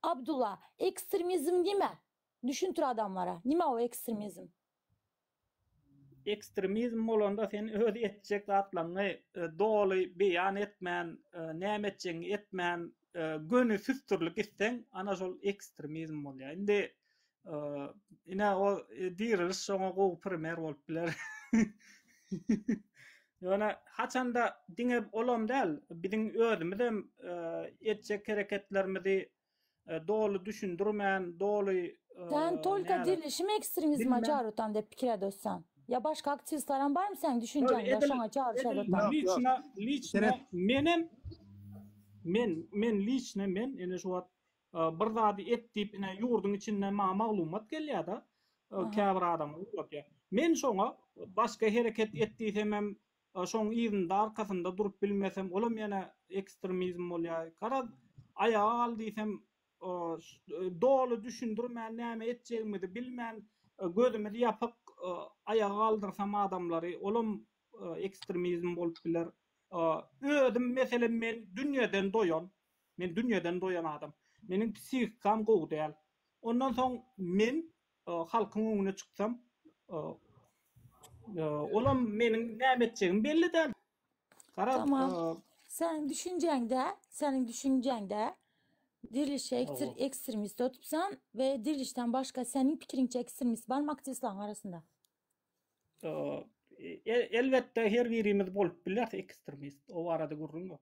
Abdullah, ekstremizm nime? Düşüntür adamlara. Nime o ekstremizm? Ekstremizm bolanda sen öz etjek zatlaryny doly beýan etmän, näme etjeňi etmän, gönü süstürlik isseň, ana şol ekstremizm bolýar. Indi ine o diriliş şoňa gowy primer bolup biler. Ýöne haçanda diňe olam däl, biziň özümizem etjek hereketlerimizi doly düşündirmän, doly Sen tolka dirilişim ekstremizme bilmem. çağırıtan dep pikir edössen. Ya başka aktivistlerin var mı sen düşüncende şoňa çağrışadan? Liçne men liçne men ene şu wagt bir zady etdip ine ýurduň içinden maglumat gelýär da käbir adam ulapýar. Men şoňa başka hereket etdiysem hem şoň ýerinde arkasynda durup bilmesem olam ýene ekstremizm bolýar. Kara ayağa aldyysam doly düşündirmän, näme etjegimi bilmän, gözümdi ýapyk ayağa aldyrsam adamlary olam ekstremizm bolup biler. Özüm meselem men dünýeden doýan adam. Meniň psihikam gowy däl. Ondan soň men halkyň öňüne çyksam olam meniň näme etjegim belli däl. Kara Tamam. Senin düşüncende dirilişe ekstremist tutupsan ve dirilişten başka senin pikirinçe ekstremist var mı aktivistlerin arasında? Elbette her birimiz bolup biler ekstremist. O arada gurrun.